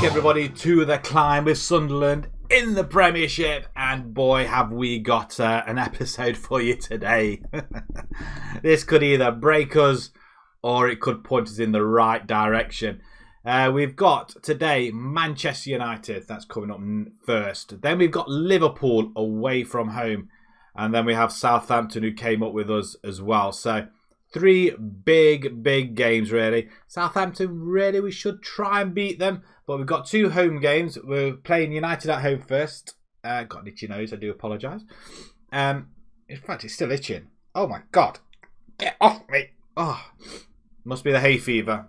everybody to the climb with Sunderland in the Premiership, and boy have we got an episode for you today. This could either break us or it could point us in the right direction. We've got today Manchester United, that's coming up first. Then we've got Liverpool away from home, and then we have Southampton who came up with us as well. So three big games really. Southampton, really we should try and beat them, but we've got two home games. We're playing United at home first. Got an itchy nose, I do apologise. In fact, it's still itching. Oh my god, get off me. Oh, must be the hay fever.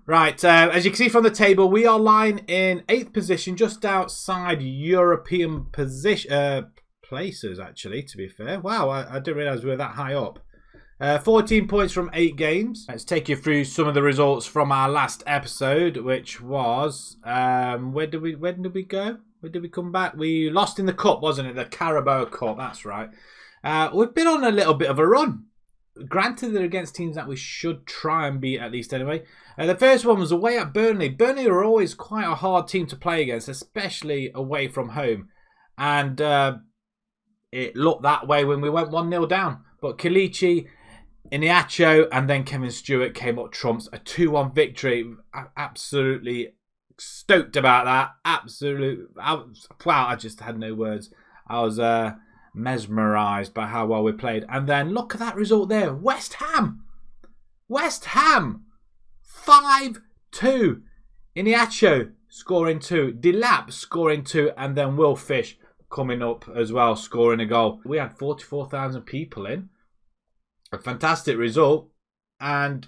Right, as you can see from the table, we are lying in 8th position, just outside European places, actually, to be fair. Wow, I didn't realise we were that high up. 14 points from 8 games. Let's take you through some of the results from our last episode, which was... When did we go? Where did we come back? We lost in the Cup, wasn't it? The Carabao Cup, that's right. We've been on a little bit of a run. Granted, they're against teams that we should try and beat at least anyway. The first one was away at Burnley. Burnley are always quite a hard team to play against, especially away from home. And it looked that way when we went 1-0 down. But Kelechi, Iheanacho and then Kevin Stewart came up trumps. A 2-1 victory. Absolutely stoked about that. Wow, I just had no words. I was... mesmerised by how well we played. And then look at that result there. West Ham 5-2. Iheanacho scoring 2, Delap scoring 2, and then Will Fish coming up as well, scoring a goal. We had 44,000 people in. A fantastic result, and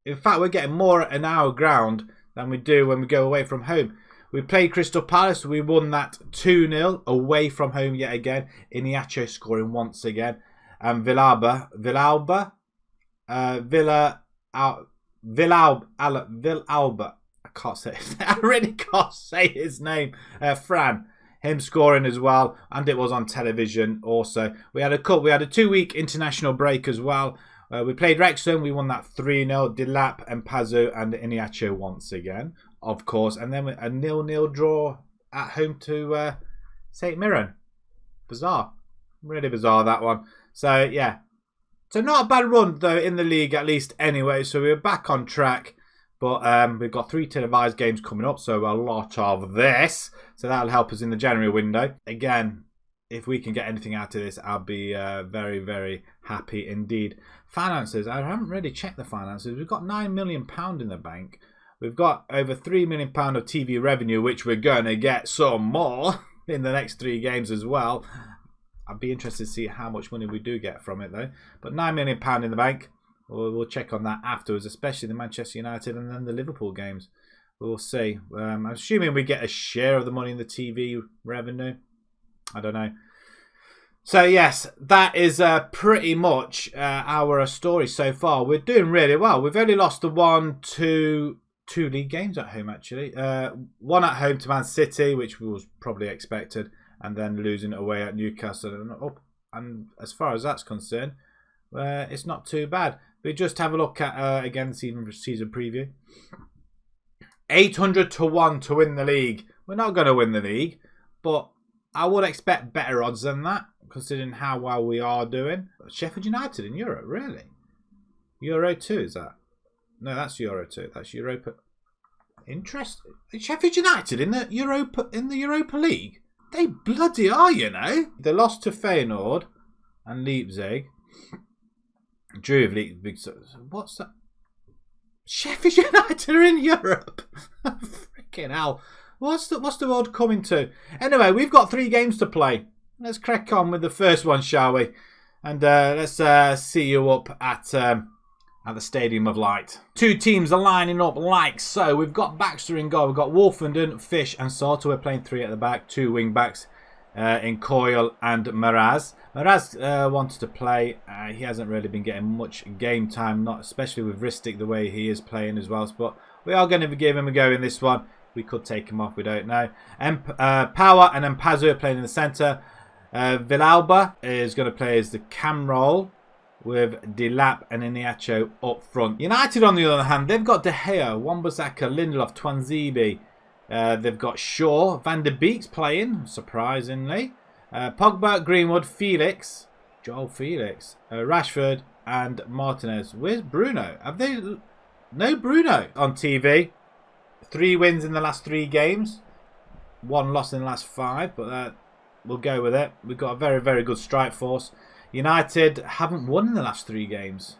in fact we're getting more in our ground than we do when we go away from home. We played Crystal Palace. We won that 2-0 away from home yet again. Iheanacho scoring once again. And Villalba. I can't say it. I really can't say his name. Fran. Him scoring as well. And it was on television also. We had a 2-week international break as well. We played Wrexham. We won that 3-0. Delap and Pazzo and Iheanacho once again, of course. And then a 0-0 draw at home to St Mirren. Bizarre. Really bizarre, that one. So, yeah. So, not a bad run, though, in the league, at least anyway. So, we're back on track. But we've got 3 televised games coming up. So, a lot of this. So, that'll help us in the January window. Again, if we can get anything out of this, I'll be very, very happy indeed. Finances. I haven't really checked the finances. We've got £9 million in the bank. We've got over £3 million of TV revenue, which we're going to get some more in the next 3 games as well. I'd be interested to see how much money we do get from it, though. But £9 million in the bank. We'll check on that afterwards, especially the Manchester United and then the Liverpool games. We'll see. I'm assuming we get a share of the money in the TV revenue. I don't know. So, yes, that is pretty much our story so far. We're doing really well. We've only lost the 2 league games at home, actually. One at home to Man City, which was probably expected, and then losing away at Newcastle. And as far as that's concerned, it's not too bad. We just have a look at, again, the season preview. 800 to 1 to win the league. We're not going to win the league, but I would expect better odds than that, considering how well we are doing. Sheffield United in Europe, really? Euro 2, is that? No, that's Euro 2. That's Europa. Interesting. Sheffield United in the Europa League? They bloody are, you know. They lost to Feyenoord and Leipzig. Drew of Leipzig. What's that? Sheffield United are in Europe. Freaking hell. What's the world coming to? Anyway, we've got 3 games to play. Let's crack on with the first one, shall we? And let's see you up at the Stadium of Light. 2 teams are lining up like so. We've got Baxter in goal. We've got Wolfenden, Fish and Sauter. We're playing 3 at the back. 2 wing backs in Coyle and Miraz. Miraz wants to play. He hasn't really been getting much game time, not especially with Ristic the way he is playing as well. But we are going to give him a go in this one. We could take him off, we don't know. Power and Mpazzo are playing in the centre. Villalba is going to play as the cam role. with Delap and Iniacho up front. United, on the other hand, they've got De Gea, Wan-Bissaka, Lindelof, Tuanzebe. They've got Shaw, Van der Beek's playing, surprisingly. Pogba, Greenwood, Felix, Joel Felix, Rashford, and Martinez. Where's Bruno? Have they... No Bruno on TV. 3 wins in the last 3 games. 1 loss in the last 5, but we'll go with it. We've got a very, very good strike force. United haven't won in the last 3 games.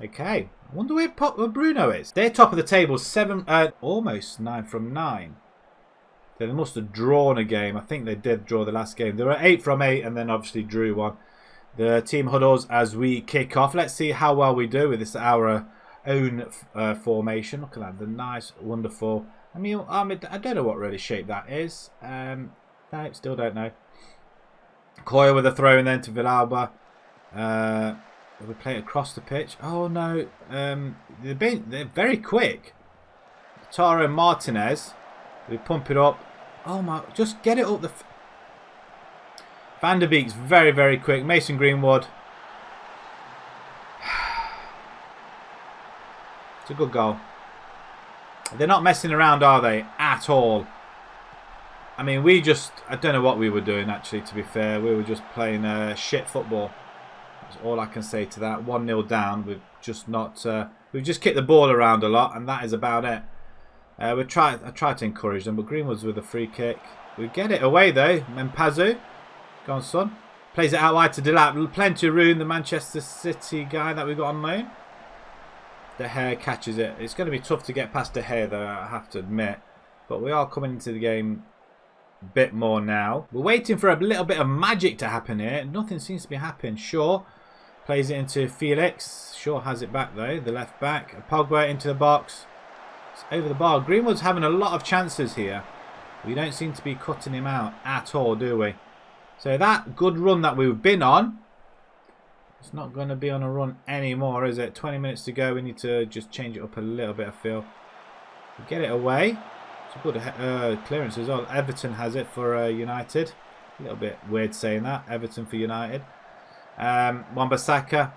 Okay. I wonder where Bruno is. They're top of the table. Almost 9 from 9. So they must have drawn a game. I think they did draw the last game. They were 8 from 8 and then obviously drew one. The team huddles as we kick off. Let's see how well we do with this our own formation. Look at that. The nice, wonderful... I don't know what really shape that is. No, still don't know. Koya with a throw and then to Villalba. We play it across the pitch. Oh no, they're very quick. Taro and Martinez. We pump it up. Oh my, just get it up the... Van der Beek's very, very quick. Mason Greenwood. It's a good goal. They're not messing around, are they? At all. I mean, I don't know what we were doing, actually, to be fair. We were just playing shit football. That's all I can say to that. 1-0 down. We've just not... we've just kicked the ball around a lot, and that is about it. I tried to encourage them, but Greenwood's with a free kick. We get it away, though. Mpazu. Go on, son. Plays it out wide to Delap. Plenty of room. The Manchester City guy that we got on loan. De Gea catches it. It's going to be tough to get past De Gea, though, I have to admit. But we are coming into the game a bit more now. We're waiting for a little bit of magic to happen here. Nothing seems to be happening. Shaw plays it into Felix. Shaw has it back, though. The left back. Pogba into the box. It's over the bar. Greenwood's having a lot of chances here. We don't seem to be cutting him out at all, do we? So that good run that we've been on, it's not going to be on a run anymore, is it? 20 minutes to go. We need to just change it up a little bit, I feel. We get it away. It's a good clearance as well. Everton has it for United. A little bit weird saying that. Everton for United. Wan-Bissaka.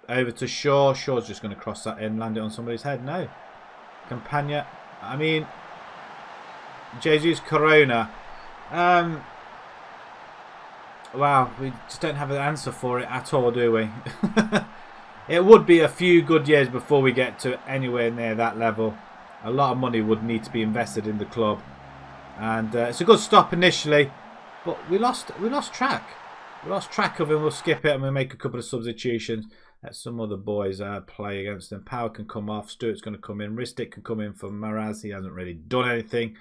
Over to Shaw. Shaw's just going to cross that in, land it on somebody's head. No. Campagna. I mean, Jesus Corona. Wow, we just don't have an answer for it at all, do we? It would be a few good years before we get to anywhere near that level. A lot of money would need to be invested in the club. And it's a good stop initially, but we lost track. We lost track of him. We'll skip it and we'll make a couple of substitutions. Let some other boys play against them. Power can come off. Stewart's going to come in. Ristic can come in for Maraz. He hasn't really done anything.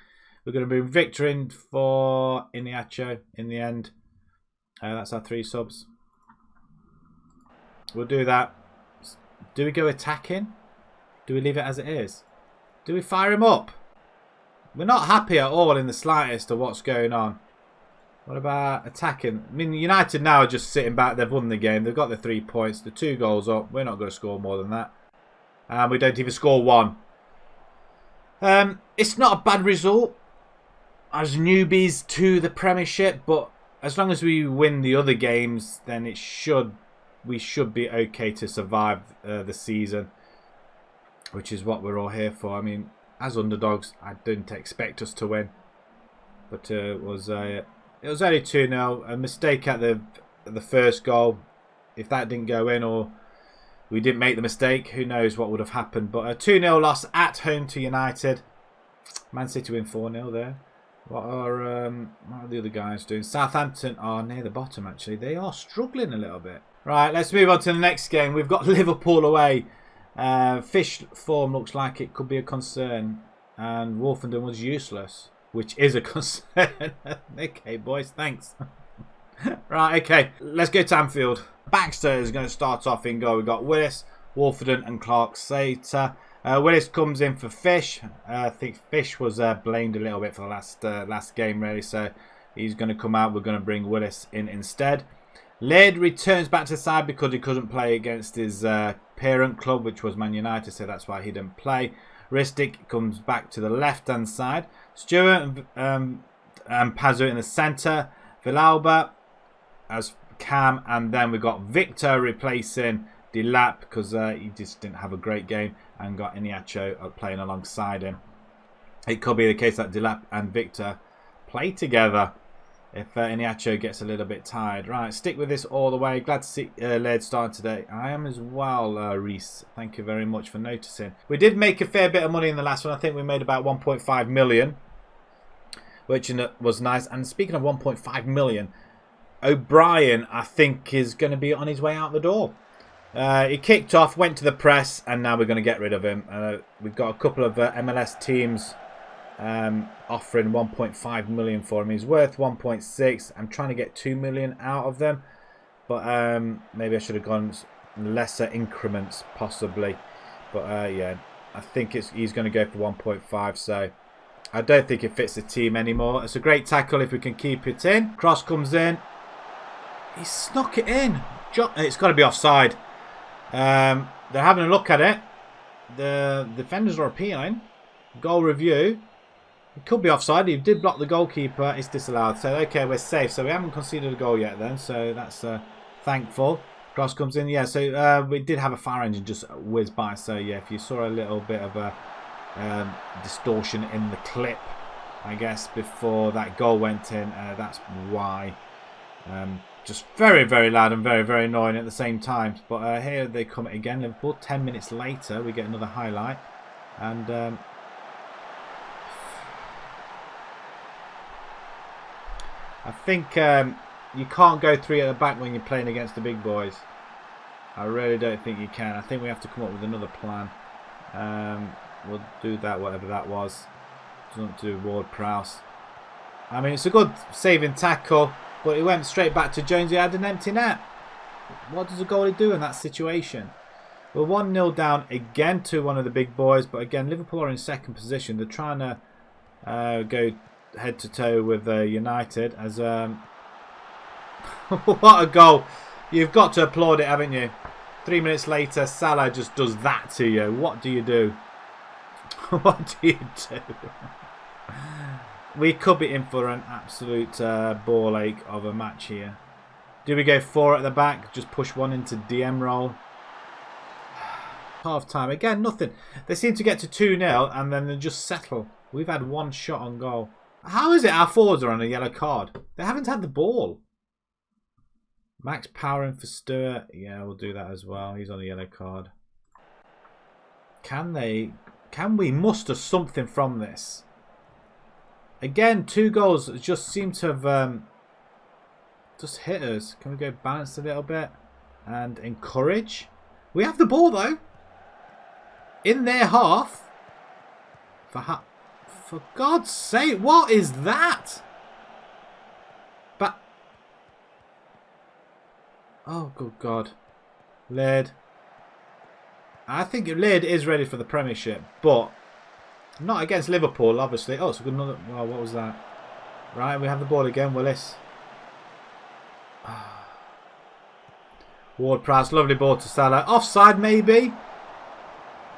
We're going to bring Victor in for Iniacho in the end. That's our 3 subs. We'll do that. Do we go attacking? Do we leave it as it is? Do we fire him up? We're not happy at all in the slightest of what's going on. What about attacking? I mean, United now are just sitting back. They've won the game. They've got the 3 points. The 2 goals up. We're not going to score more than that. And we don't even score 1. It's not a bad result as newbies to the Premiership, but as long as we win the other games, then we should be okay to survive the season, which is what we're all here for. I mean, as underdogs, I didn't expect us to win, but it was only 2-0. A mistake at the first goal. If that didn't go in, or we didn't make the mistake, who knows what would have happened. But a 2-0 loss at home to United. Man City win 4-0 there. What are the other guys doing? Southampton are near the bottom, actually. They are struggling a little bit. Right, let's move on to the next game. We've got Liverpool away. Fish form looks like it could be a concern. And Wolfenden was useless, which is a concern. Okay, boys, thanks. Right, okay. Let's go to Anfield. Baxter is going to start off in goal. We've got Willis, Wolfenden and Clark-Sater. Willis comes in for Fish. I think Fish was blamed a little bit for the last game, really. So he's going to come out. We're going to bring Willis in instead. Laird returns back to the side because he couldn't play against his parent club, which was Man United. So that's why he didn't play. Ristic comes back to the left-hand side. Stewart and Pazzo in the centre. Villalba as Cam, and then we got Victor replacing Delap because he just didn't have a great game, and got Iheanacho playing alongside him. It could be the case that Delap and Victor play together if Iheanacho gets a little bit tired. Right, stick with this all the way. Glad to see Laird starting today. I am as well, Reese. Thank you very much for noticing. We did make a fair bit of money in the last one. I think we made about 1.5 million, which was nice. And speaking of 1.5 million, O'Brien, I think, is going to be on his way out the door. He kicked off, went to the press, and now we're going to get rid of him. We've got a couple of MLS teams offering 1.5 million for him. He's worth 1.6. I'm trying to get 2 million out of them, but maybe I should have gone lesser increments possibly. But yeah, I think he's going to go for 1.5. So I don't think it fits the team anymore. It's a great tackle if we can keep it in. Cross comes in. He snuck it in. It's got to be offside. They're having a look at it. The defenders are appealing. Goal review. It could be offside. He did block the goalkeeper. It's disallowed. So, okay, we're safe. So, we haven't conceded a goal yet then. So, that's thankful. Cross comes in. Yeah, so we did have a fire engine just whiz by. So, yeah, if you saw a little bit of a distortion in the clip, I guess, before that goal went in, that's why. Just very, very loud and very, very annoying at the same time. But here they come again. Liverpool, 10 minutes later, we get another highlight. And I think you can't go 3 at the back when you're playing against the big boys. I really don't think you can. I think we have to come up with another plan. We'll do that, whatever that was. Something to do with Ward-Prowse. I mean, it's a good saving tackle. But he went straight back to Jones. He had an empty net. What does a goalie do in that situation? We're 1-0 down again to one of the big boys. But again, Liverpool are in second position. They're trying to go head-to-toe with United. As what a goal. You've got to applaud it, haven't you? 3 minutes later, Salah just does that to you. What do you do? What do you do? We could be in for an absolute ball ache of a match here. Do we go 4 at the back? Just push one into DM roll. Half time. Again, nothing. They seem to get to 2-0 and then they just settle. We've had 1 shot on goal. How is it our forwards are on a yellow card? They haven't had the ball. Max powering for Stewart. Yeah, we'll do that as well. He's on a yellow card. Can we muster something from this? Again, 2 goals just seem to have just hit us. Can we go balanced a little bit and encourage? We have the ball though. In their half. For God's sake, what is that? But oh, good God. Laird. I think Laird is ready for the Premiership, but not against Liverpool, obviously. Oh, it's a good another. Well, what was that? Right, we have the ball again, Willis. Ward-Prowse, lovely ball to Salah. Offside, maybe.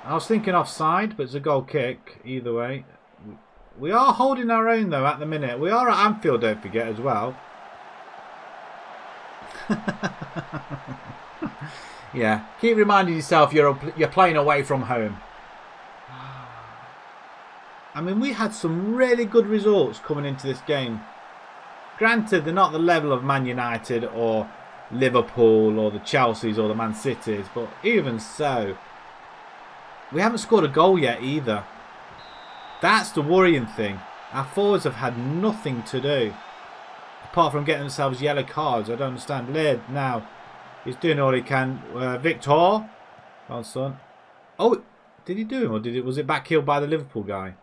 I was thinking offside, but it's a goal kick. Either way. We are holding our own, though, at the minute. We are at Anfield, don't forget, as well. Yeah, keep reminding yourself you're playing away from home. I mean, we had some really good results coming into this game. Granted, they're not the level of Man United or Liverpool or the Chelseas or the Man Cities, but even so, we haven't scored a goal yet either. That's the worrying thing. Our forwards have had nothing to do, apart from getting themselves yellow cards. I don't understand. Laird now, he's doing all he can. Victor, well, son. Oh, did he do him, or was it back heeled by the Liverpool guy?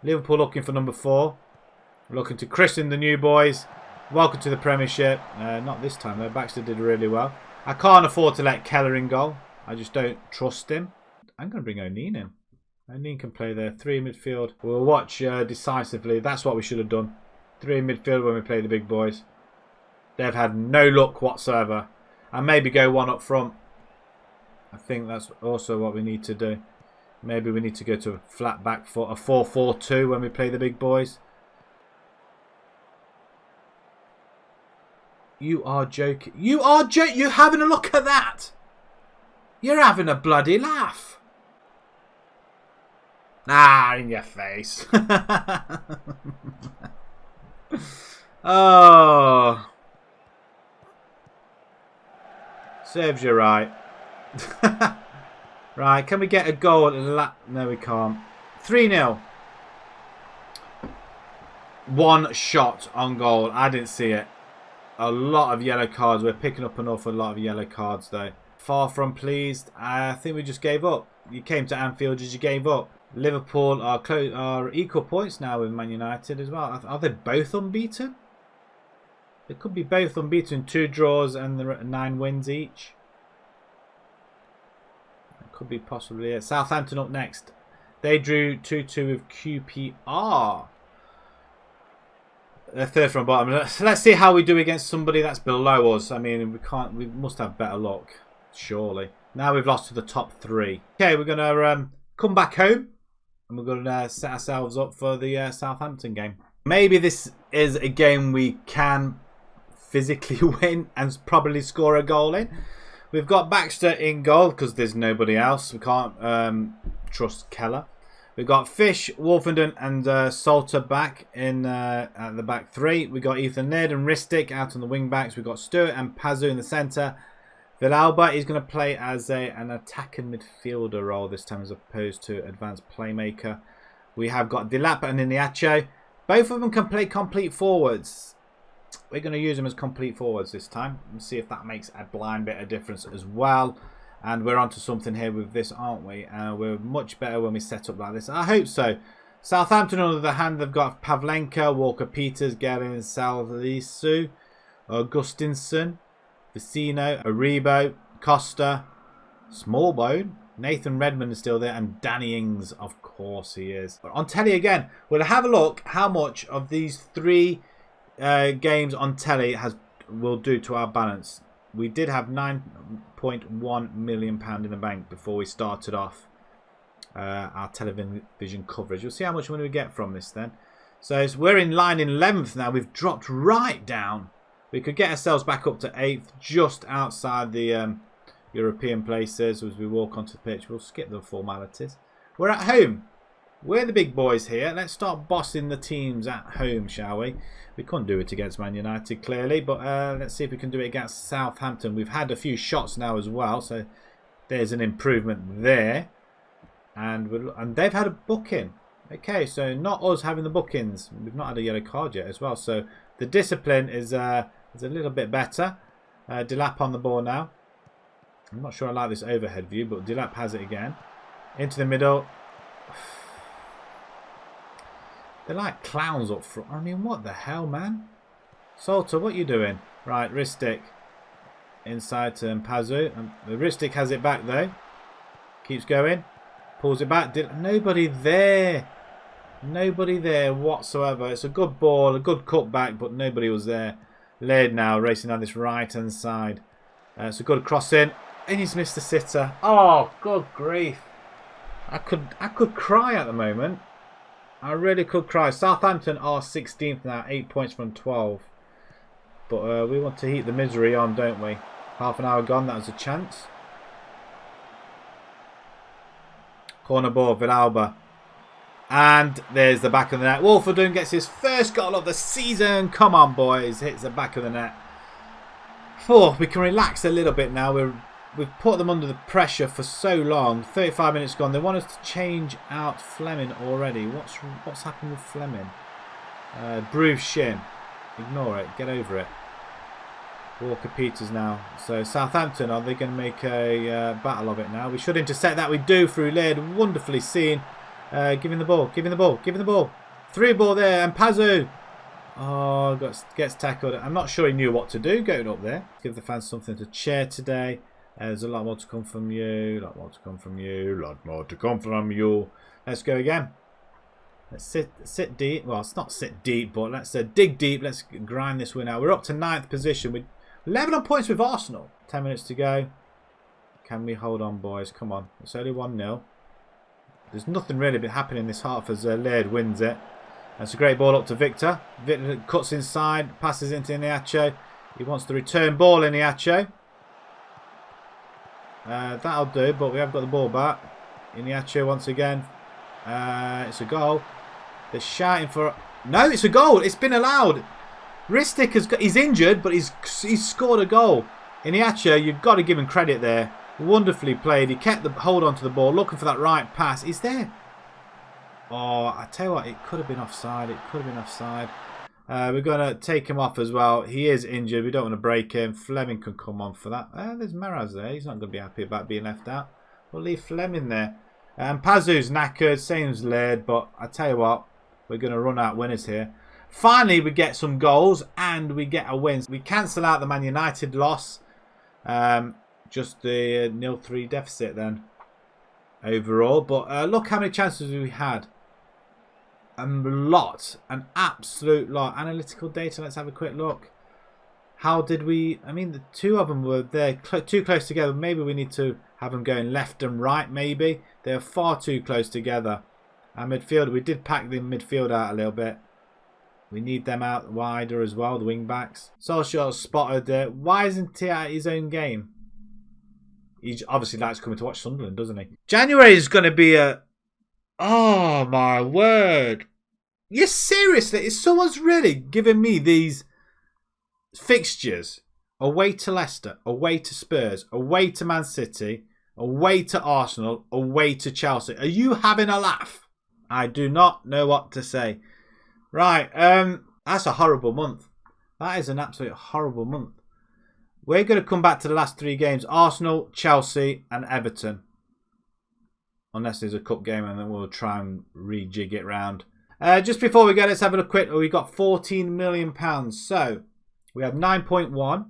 Liverpool looking for number 4. Looking to christen the new boys. Welcome to the Premiership. Not this time though. Baxter did really well. I can't afford to let Keller in goal. I just don't trust him. I'm going to bring O'Neill in. O'Neill can play there. 3 in midfield. We'll watch decisively. That's what we should have done. 3 in midfield when we play the big boys. They've had no luck whatsoever. And maybe go 1 up front. I think that's also what we need to do. Maybe we need to go to a flat back foot, a 4-4-2 when we play the big boys. You are joking. You are joking. You're having a look at that. You're having a bloody laugh. Ah, in your face. Oh. Serves you right. Right, can we get a goal? No, we can't. 3-0. One shot on goal. I didn't see it. A lot of yellow cards. We're picking up an awful lot of yellow cards, though. Far from pleased. I think we just gave up. You came to Anfield as you gave up. Liverpool are equal points now with Man United as well. Are they both unbeaten? They could be both unbeaten. 2 draws and 9 wins each. That could be possibly it. Southampton up next. They drew 2-2 with QPR. They're third from bottom. Let's see how we do against somebody that's below us. I mean, we must have better luck, surely. Now we've lost to the top 3. Okay, we're going to come back home. And we're going to set ourselves up for the Southampton game. Maybe this is a game we can physically win and probably score a goal in. We've got Baxter in goal because there's nobody else. We can't trust Keller. We've got Fish, Wolfenden and Salter back in at the back 3. We've got Ethan Laird and Ristic out on the wing backs. We've got Stewart and Pazu in the centre. Villalba is going to play as an attacking midfielder role this time as opposed to advanced playmaker. We have got Delap and Iniacho. Both of them can play complete forwards. We're going to use them as complete forwards this time. Let's see if that makes a blind bit of difference as well. And we're onto something here with this, aren't we? We're much better when we set up like this. I hope so. Southampton, on the other hand, they've got Pavlenka, Walker-Peters, Garin, Salisu, Augustinson, Vicino, Aribo, Costa, Smallbone, Nathan Redmond is still there, and Danny Ings, of course he is. But on telly again, we'll have a look how much of these 3 games on telly will do to our balance. We did have £9.1 million in the bank before we started off our television coverage. We'll see how much money we get from this then. So we're in line in 11th now. We've dropped right down. We could get ourselves back up to 8th, just outside the European places as we walk onto the pitch. We'll skip the formalities. We're at home. We're the big boys here. Let's start bossing the teams at home, shall we? We couldn't do it against Man United, clearly. But let's see if we can do it against Southampton. We've had a few shots now as well. So there's an improvement there. And they've had a booking. Okay, so not us having the bookings. We've not had a yellow card yet as well. So the discipline is a little bit better. Delap on the ball now. I'm not sure I like this overhead view, but Delap has it again. Into the middle. They're like clowns up front. I mean, what the hell, man? Salter, what are you doing? Right, Ristic. Inside to Pazu. The Ristic has it back, though. Keeps going. Pulls it back. Nobody there. Nobody there whatsoever. It's a good ball, a good cutback, but nobody was there. Laird now racing down this right-hand side. It's a good cross in. And he's missed the sitter. Oh, good grief. I could cry at the moment. I really could cry. Southampton are 16th now, 8 points from 12. But we want to heat the misery on, don't we? Half an hour gone, that was a chance. Corner ball, Villalba. And there's the back of the net. Wolfenden gets his first goal of the season. Come on, boys. Hits the back of the net. We can relax a little bit now. We've put them under the pressure for so long. 35 minutes gone. They want us to change out Fleming already. What's happened with Fleming? Bruised shin. Ignore it. Get over it. Walker-Peters now. So Southampton, are they going to make a battle of it now? We should intercept that. We do through Laird. Wonderfully seen. Giving the ball. Giving the ball. Giving the ball. 3 ball there. And Pazu. Oh, gets tackled. I'm not sure he knew what to do going up there. Give the fans something to cheer today. There's a lot more to come from you. A lot more to come from you. A lot more to come from you. Let's go again. Let's sit deep. Well, it's not sit deep, but let's dig deep. Let's grind this win out. We're up to 9th position. We're level on points with Arsenal. 10 minutes to go. Can we hold on, boys? Come on. It's only 1-0. There's nothing really been happening in this half as Laird wins it. That's a great ball up to Victor. Victor cuts inside. Passes into Iniacho. He wants the return ball, Iniacho. That'll do, but we have got the ball back. Iniacho once again. It's a goal. They're shouting for... No, it's a goal. It's been allowed. Ristic he's injured, but he's scored a goal. Iniacho, you've got to give him credit there. Wonderfully played. He kept the hold on to the ball, looking for that right pass. He's there. Oh, I tell you what, it could have been offside. It could have been offside. We're going to take him off as well. He is injured. We don't want to break him. Fleming can come on for that. There's Meraz there. He's not going to be happy about being left out. We'll leave Fleming there. Pazu's knackered. Same as Laird. But I tell you what, we're going to run out winners here. Finally, we get some goals and we get a win. We cancel out the Man United loss. Just the 0-3 deficit then overall. But look how many chances we had. A lot. An absolute lot. Analytical data. Let's have a quick look. How did we... I mean, the two of them were there too close together. Maybe we need to have them going left and right, maybe. They're far too close together. Our midfield, we did pack the midfield out a little bit. We need them out wider as well, the wing backs. Solskjaer spotted there. Why isn't he at his own game? He obviously likes coming to watch Sunderland, doesn't he? January is going to be a... Oh, my word. Yeah, seriously, is someone's really giving me these fixtures? Away to Leicester, away to Spurs, away to Man City, away to Arsenal, away to Chelsea. Are you having a laugh? I do not know what to say. Right, that's a horrible month. That is an absolute horrible month. We're going to come back to the last three games. Arsenal, Chelsea and Everton. Unless there's a cup game and then we'll try and rejig it round. Just before we go, let's have a look quick. We got £14 million. So, we had 9.1.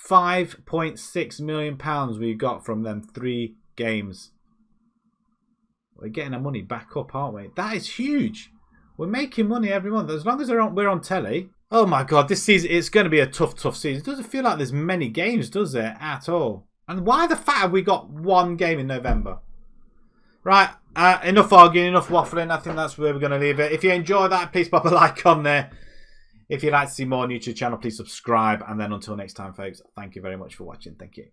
£5.6 million we got from them 3 games. We're getting our money back up, aren't we? That is huge. We're making money every month. As long as we're on telly. Oh my God, this season, it's going to be a tough season. It doesn't feel like there's many games, does it? At all. And why the fact have we got 1 game in November? Right, enough arguing, enough waffling. I think that's where we're going to leave it. If you enjoy that, please pop a like on there. If you'd like to see more on YouTube channel, please subscribe. And then until next time, folks, thank you very much for watching. Thank you.